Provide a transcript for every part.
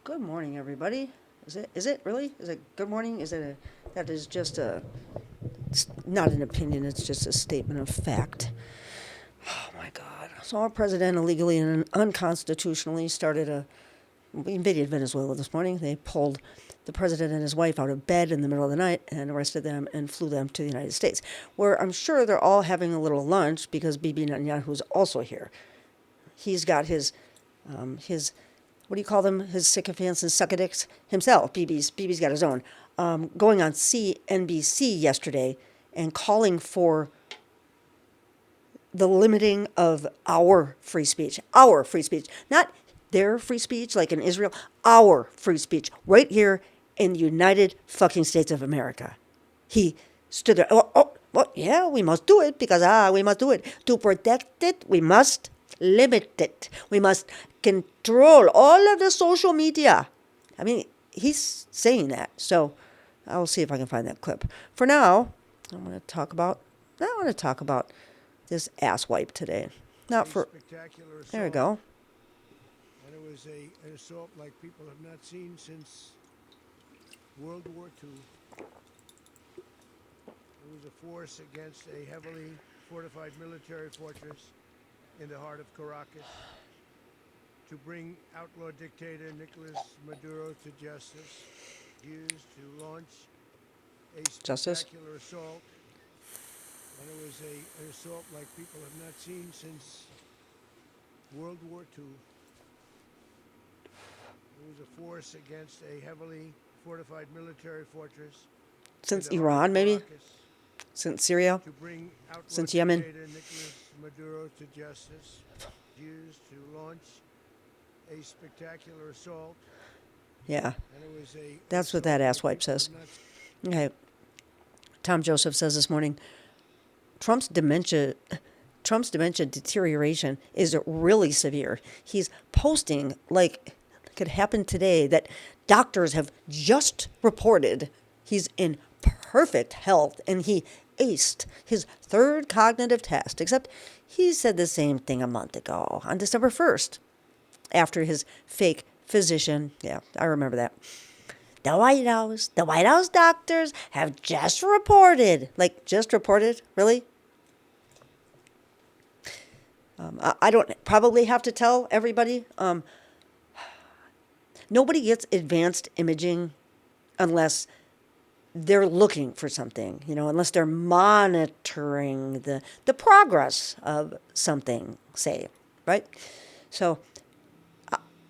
Good morning, everybody. Is it really? Is it good morning? That is just it's not an opinion, it's just a statement of fact. Oh my God. So our president illegally and unconstitutionally we invaded Venezuela this morning. They pulled the president and his wife out of bed in the middle of the night and arrested them and flew them to the United States, where I'm sure they're all having a little lunch because Bibi Netanyahu's also here. He's got his what do you call them? His sycophants and succadicts himself. Bibi's got his own. Going on CNBC yesterday and calling for the limiting of our free speech, not their free speech like in Israel, our free speech right here in the United fucking States of America. He stood there. Well, yeah, we must do it because we must do it to protect it. We must limit it. We must control all of the social media. I mean, he's saying that. So I'll see if I can find that clip. For now, I want to talk about this asswipe today. Not for. There we go. And it was an assault like people have not seen since World War II. It was a force against a heavily fortified military fortress in the heart of Caracas to bring outlaw dictator Nicolas Maduro to justice, used to launch a spectacular assault. And it was an assault like people have not seen since World War II. It was a force against a heavily fortified military fortress. Since Iran, maybe? Since Syria? To bring since Yemen? Nicolas Maduro to justice, used to launch a spectacular assault. Yeah. That's what that asswipe says. Okay. Tom Joseph says this morning, Trump's dementia deterioration is really severe. He's posting like it could happen today that doctors have just reported he's in perfect health and he aced his third cognitive test, except he said the same thing a month ago on December 1st after his fake physician. Yeah, I remember that. The White House doctors have just reported. Like, just reported? Really? I don't probably have to tell everybody. Nobody gets advanced imaging unless they're looking for something, unless they're monitoring the progress of something, say, right? So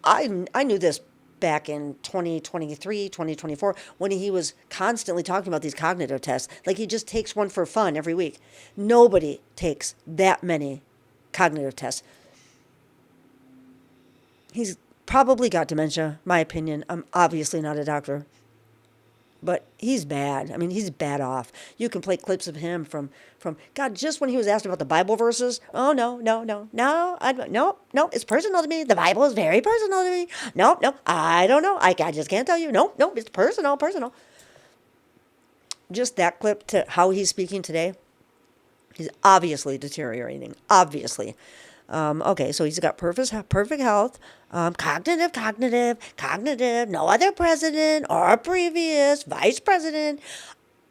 I knew this back in 2023, 2024, when he was constantly talking about these cognitive tests. Like he just takes one for fun every week. Nobody takes that many cognitive tests. He's probably got dementia, my opinion. I'm obviously not a doctor. But he's bad. I mean, he's bad off. You can play clips of him from God, just when he was asked about the Bible verses. Oh, no. No, it's personal to me. The Bible is very personal to me. No, I don't know. I just can't tell you. No, it's personal. Just that clip to how he's speaking today. He's obviously deteriorating. Obviously. Okay, so he's got perfect health, cognitive, no other president or previous vice president.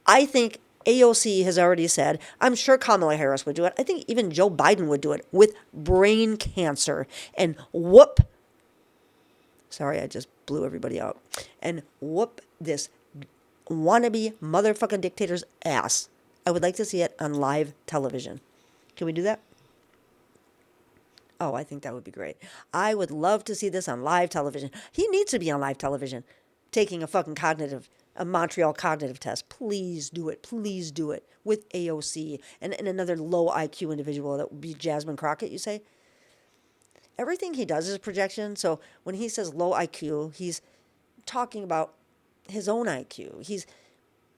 I think AOC has already said, I'm sure Kamala Harris would do it. I think even Joe Biden would do it with brain cancer and sorry, I just blew everybody out, and whoop this wannabe motherfucking dictator's ass. I would like to see it on live television. Can we do that? Oh, I think that would be great. I would love to see this on live television. He needs to be on live television taking a Montreal cognitive test. Please do it. Please do it with AOC and another low IQ individual. That would be Jasmine Crockett, you say? Everything he does is projection. So when he says low IQ, he's talking about his own IQ.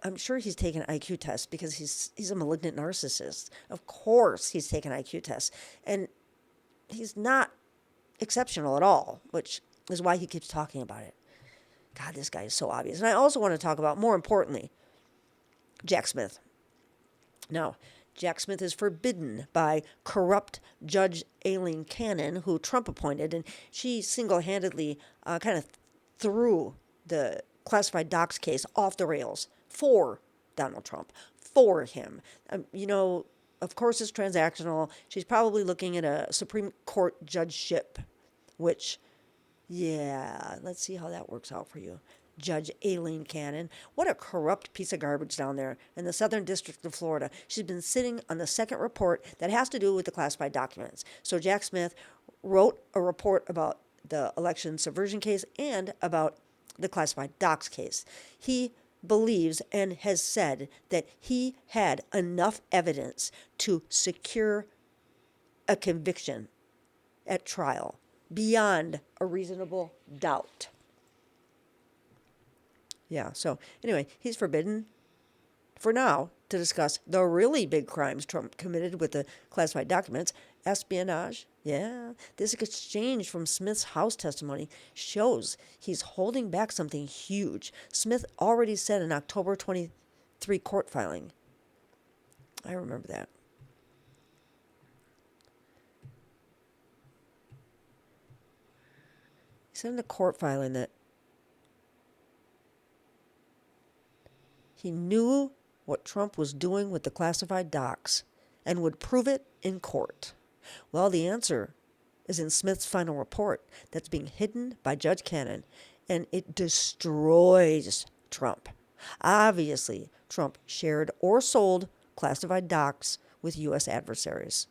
I'm sure he's taken IQ tests because he's a malignant narcissist. Of course he's taken IQ tests. And he's not exceptional at all, which is why he keeps talking about it. God, this guy is so obvious. And I also want to talk about, more importantly, Jack Smith. Now, Jack Smith is forbidden by corrupt Judge Aileen Cannon, who Trump appointed, and she single-handedly kind of threw the classified docs case off the rails for Donald Trump, for him. You know, of course it's transactional. She's probably looking at a Supreme Court judgeship, which, yeah, let's see how that works out for you. Judge Aileen Cannon. What a corrupt piece of garbage down there in the Southern District of Florida. She's been sitting on the second report that has to do with the classified documents. So Jack Smith wrote a report about the election subversion case and about the classified docs case. He believes and has said that he had enough evidence to secure a conviction at trial beyond a reasonable doubt. Yeah, so anyway, he's forbidden for now to discuss the really big crimes Trump committed with the classified documents. Espionage, yeah. This exchange from Smith's House testimony shows he's holding back something huge. Smith already said in October 23 court filing. I remember that. He said in the court filing that he knew what Trump was doing with the classified docs and would prove it in court. Well, the answer is in Smith's final report that's being hidden by Judge Cannon, and it destroys Trump. Obviously, Trump shared or sold classified docs with U.S. adversaries.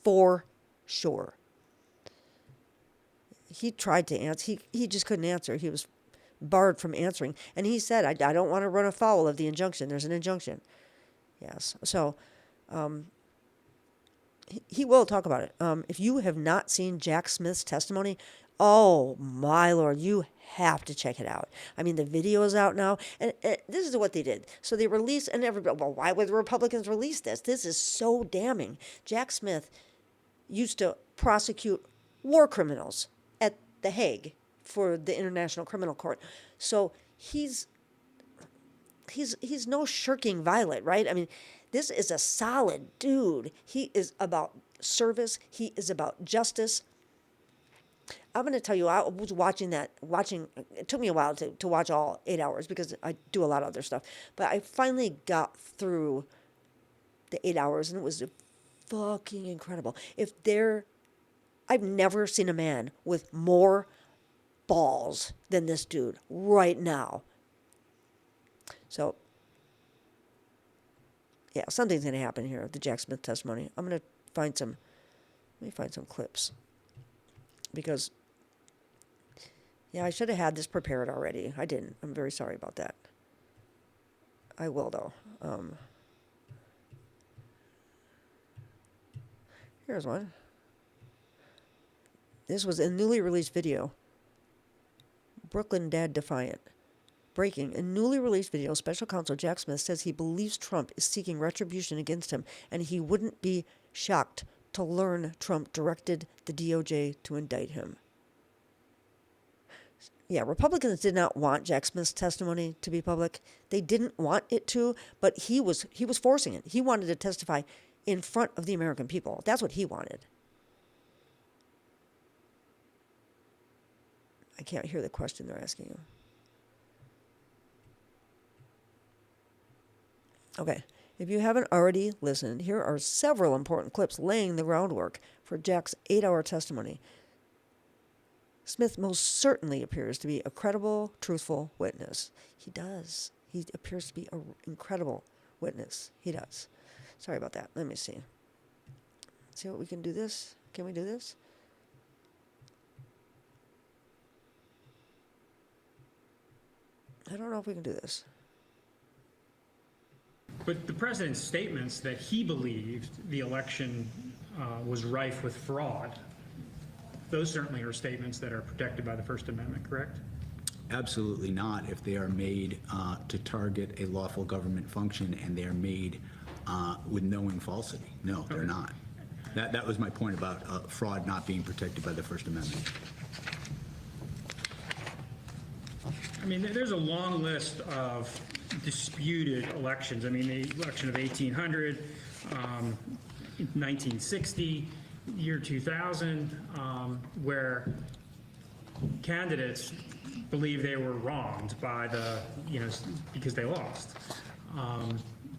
For sure. He tried to answer. He just couldn't answer. He was barred from answering. And he said, I don't want to run afoul of the injunction. There's an injunction. Yes. So he will talk about it. If you have not seen Jack Smith's testimony, oh, my Lord, you have to check it out. I mean, the video is out now. And this is what they did. So they released, and everybody, well, why would the Republicans release this? This is so damning. Jack Smith used to prosecute war criminals at The Hague for the International Criminal Court. So he's no shirking violet, right? I mean, this is a solid dude. He is about service. He is about justice. I'm going to tell you, I was watching, it took me a while to watch all 8 hours because I do a lot of other stuff. But I finally got through the 8 hours and it was fucking incredible. I've never seen a man with more balls than this dude right now. So, yeah, something's going to happen here with the Jack Smith testimony. Let me find some clips. Because, yeah, I should have had this prepared already. I didn't. I'm very sorry about that. I will, though. Here's one. This was a newly released video. Brooklyn Dad Defiant. Breaking. In newly released video, Special Counsel Jack Smith says he believes Trump is seeking retribution against him, and he wouldn't be shocked to learn Trump directed the DOJ to indict him. Yeah, Republicans did not want Jack Smith's testimony to be public. They didn't want it to, but he was forcing it. He wanted to testify in front of the American people. That's what he wanted. I can't hear the question they're asking you. Okay, if you haven't already listened, here are several important clips laying the groundwork for Jack's 8-hour testimony. Smith most certainly appears to be a credible, truthful witness. He does. He appears to be an incredible witness. He does. Sorry about that. Let me see. See what we can do this? Can we do this? I don't know if we can do this. But the president's statements that he believed the election was rife with fraud, those certainly are statements that are protected by the First Amendment, correct? Absolutely not if they are made to target a lawful government function and they are made with knowing falsity. No, they're not. That was my point about fraud not being protected by the First Amendment. I mean, there's a long list of disputed elections. I mean, the election of 1800, 1960, year 2000, where candidates believe they were wronged by the, because they lost.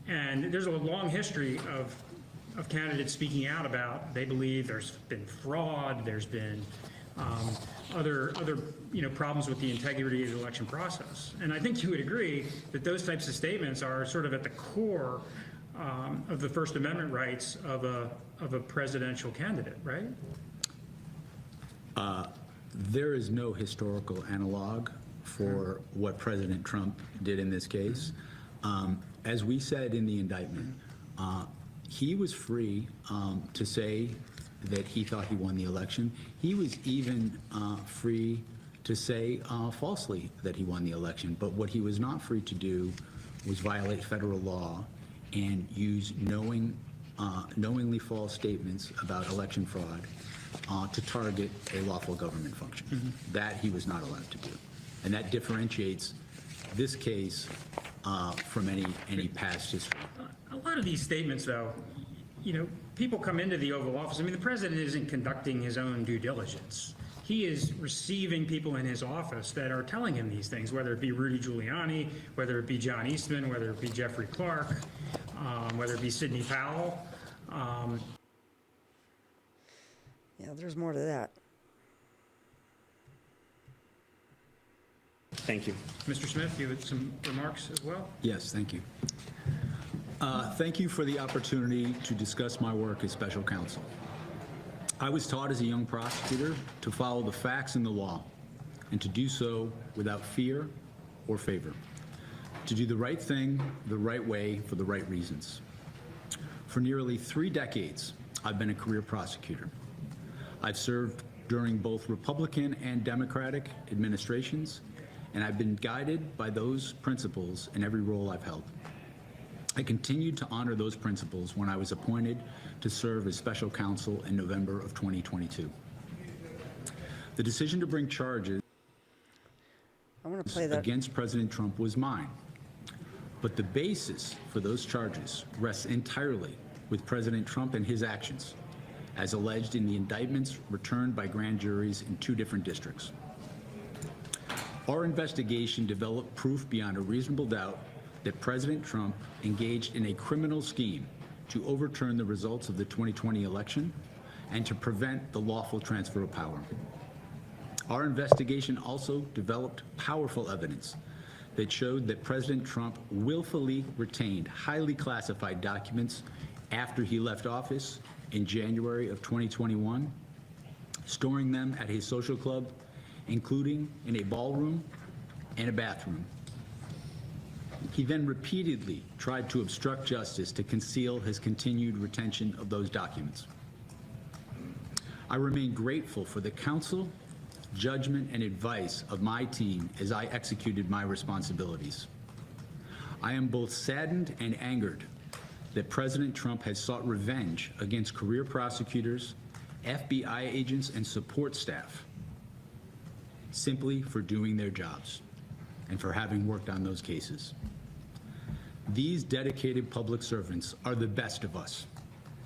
And there's a long history of candidates speaking out about they believe there's been fraud, there's been other problems with the integrity of the election process. And I think you would agree that those types of statements are sort of at the core of the First Amendment rights of a presidential candidate, right? There is no historical analog for what President Trump did in this case. As we said in the indictment, he was free to say that he thought he won the election. He was even free to say falsely that he won the election. But what he was not free to do was violate federal law and use knowingly false statements about election fraud to target a lawful government function. Mm-hmm. That he was not allowed to do. And that differentiates this case from any past history. A lot of these statements, though, people come into the Oval Office. I mean, the president isn't conducting his own due diligence. He is receiving people in his office that are telling him these things, whether it be Rudy Giuliani, whether it be John Eastman, whether it be Jeffrey Clark, whether it be Sidney Powell. Yeah, there's more to that. Thank you. Mr. Smith, you had some remarks as well? Yes, thank you. Thank you for the opportunity to discuss my work as special counsel. I was taught as a young prosecutor to follow the facts and the law, and to do so without fear or favor, to do the right thing the right way for the right reasons. For nearly 3 decades, I've been a career prosecutor. I've served during both Republican and Democratic administrations, and I've been guided by those principles in every role I've held. I continued to honor those principles when I was appointed to serve as special counsel in November of 2022. The decision to bring charges I want to play that. against President Trump was mine, but the basis for those charges rests entirely with President Trump and his actions, as alleged in the indictments returned by grand juries in 2 different districts. Our investigation developed proof beyond a reasonable doubt that President Trump engaged in a criminal scheme to overturn the results of the 2020 election and to prevent the lawful transfer of power. Our investigation also developed powerful evidence that showed that President Trump willfully retained highly classified documents after he left office in January of 2021, storing them at his social club, including in a ballroom and a bathroom. He then repeatedly tried to obstruct justice to conceal his continued retention of those documents. I remain grateful for the counsel, judgment, and advice of my team as I executed my responsibilities. I am both saddened and angered that President Trump has sought revenge against career prosecutors, FBI agents, and support staff simply for doing their jobs and for having worked on those cases. These dedicated public servants are the best of us,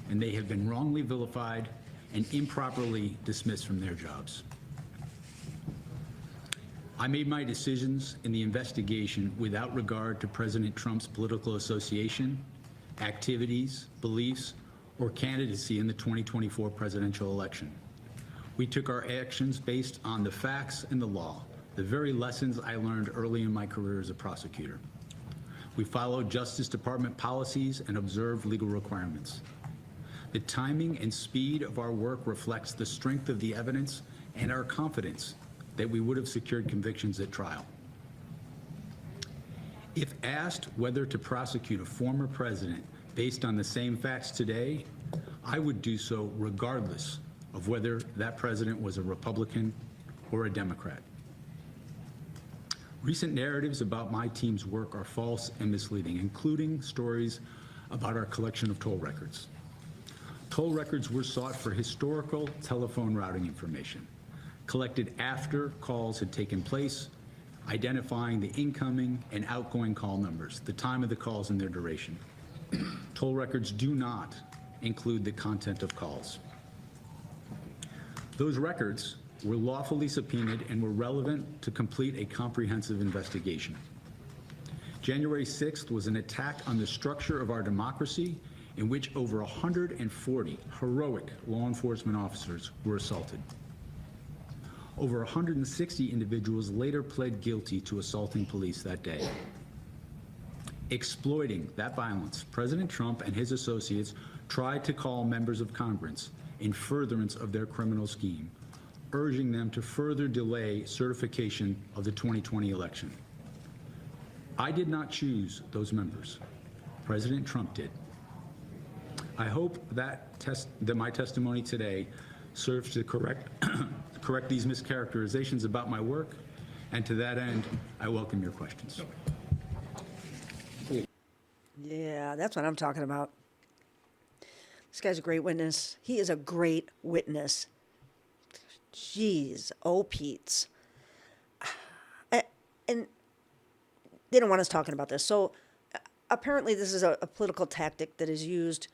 and they have been wrongly vilified and improperly dismissed from their jobs. I made my decisions in the investigation without regard to President Trump's political association, activities, beliefs, or candidacy in the 2024 presidential election. We took our actions based on the facts and the law, the very lessons I learned early in my career as a prosecutor. We followed Justice Department policies and observed legal requirements. The timing and speed of our work reflects the strength of the evidence and our confidence that we would have secured convictions at trial. If asked whether to prosecute a former president based on the same facts today, I would do so regardless of whether that president was a Republican or a Democrat. Recent narratives about my team's work are false and misleading, including stories about our collection of toll records. Toll records were sought for historical telephone routing information, collected after calls had taken place, identifying the incoming and outgoing call numbers, the time of the calls and their duration. Toll records do not include the content of calls. Those records were lawfully subpoenaed and were relevant to complete a comprehensive investigation. January 6th was an attack on the structure of our democracy in which over 140 heroic law enforcement officers were assaulted. Over 160 individuals later pled guilty to assaulting police that day. Exploiting that violence, President Trump and his associates tried to call members of Congress in furtherance of their criminal scheme, urging them to further delay certification of the 2020 election. I did not choose those members. President Trump did. I hope that my testimony today serves to correct these mischaracterizations about my work, and to that end, I welcome your questions. Yeah, that's what I'm talking about. This guy's a great witness. He is a great witness. Jeez, oh Pete's. And they don't want us talking about this. So apparently this is a political tactic that is used,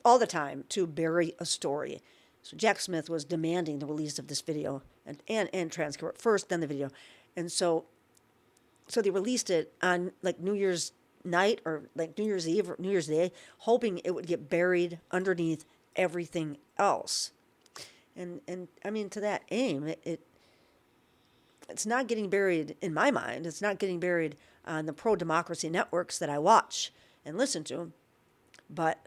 all the time to bury a story. So Jack Smith was demanding the release of this video and transcript first, then the video. And so they released it on like New Year's night or like New Year's Eve or New Year's Day, hoping it would get buried underneath everything else. And I mean, to that aim, it's not getting buried in my mind. It's not getting buried on the pro-democracy networks that I watch and listen to. But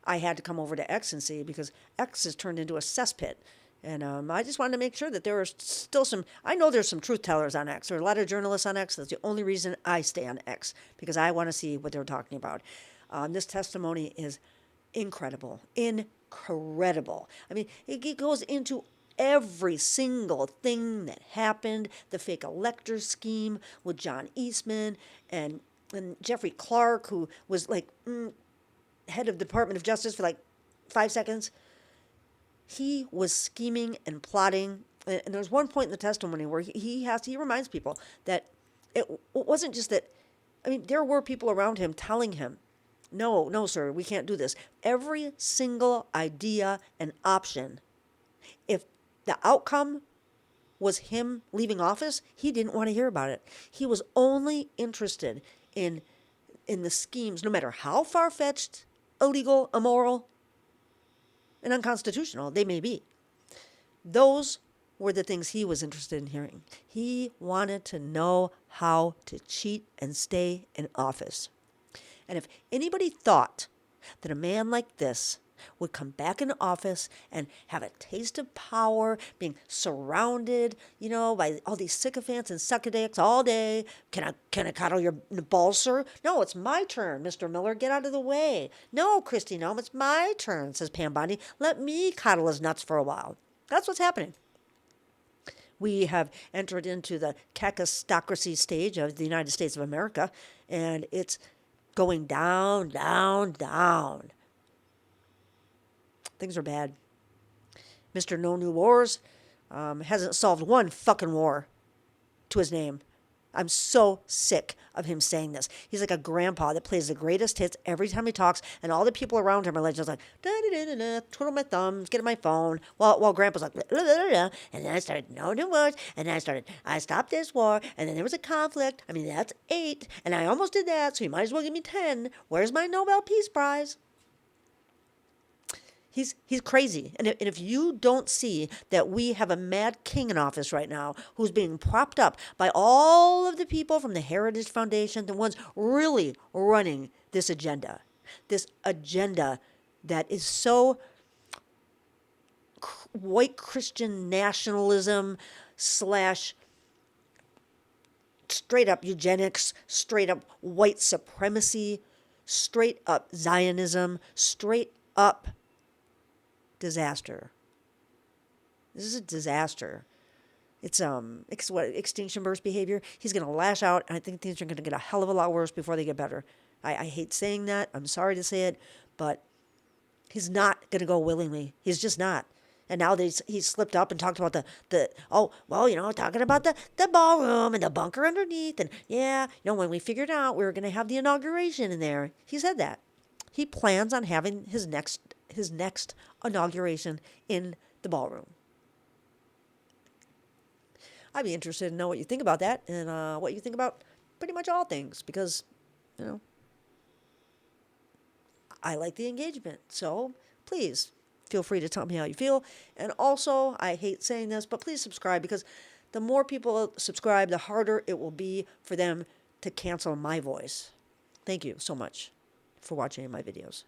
I had to come over to X and see, because X has turned into a cesspit. And I just wanted to make sure that there are still I know there's some truth tellers on X. There are a lot of journalists on X. That's the only reason I stay on X, because I want to see what they're talking about. This testimony is incredible. Incredible. I mean, it goes into every single thing that happened, the fake elector scheme with John Eastman and Jeffrey Clark, who was like head of Department of Justice for like 5 seconds. He was scheming and plotting. And there's one point in the testimony where he reminds people that it wasn't just that. I mean, there were people around him telling him, no, sir, we can't do this. Every single idea and option, if the outcome was him leaving office, he didn't want to hear about it. He was only interested in the schemes, no matter how far-fetched, illegal, immoral, and unconstitutional they may be. Those were the things he was interested in hearing. He wanted to know how to cheat and stay in office. And if anybody thought that a man like this would come back into office and have a taste of power, being surrounded, by all these sycophants and suckaddicks all day. Can I cuddle your balls, sir? No, it's my turn, Mr. Miller. Get out of the way. No, Christy Nome, it's my turn, says Pam Bondi. Let me cuddle his nuts for a while. That's what's happening. We have entered into the cacistocracy stage of the United States of America, and it's going down, down, down. Things are bad. Mr. No New Wars hasn't solved one fucking war to his name. I'm so sick of him saying this. He's like a grandpa that plays the greatest hits every time he talks, and all the people around him are just like, da-da-da-da-da, twiddle my thumbs, get on my phone, while grandpa's like, da-da-da-da, and then I started no new wars, and then I stopped this war, and then there was a conflict. I mean, that's 8, and I almost did that, so you might as well give me 10. Where's my Nobel Peace Prize? He's crazy. And if you don't see that we have a mad king in office right now who's being propped up by all of the people from the Heritage Foundation, the ones really running this agenda that is so white Christian nationalism / straight up eugenics, straight up white supremacy, straight up Zionism, straight up disaster. This is a disaster. It's extinction burst behavior. He's going to lash out, and I think things are going to get a hell of a lot worse before they get better. I hate saying that. I'm sorry to say it, but he's not going to go willingly. He's just not. And now that he's slipped up and talked about talking about the ballroom and the bunker underneath, and when we figured out we were going to have the inauguration in there. He said that. He plans on having his next inauguration in the ballroom. I'd be interested to know what you think about that and what you think about pretty much all things because, you know, I like the engagement. So please feel free to tell me how you feel. And also, I hate saying this, but please subscribe because the more people subscribe, the harder it will be for them to cancel my voice. Thank you so much for watching my videos.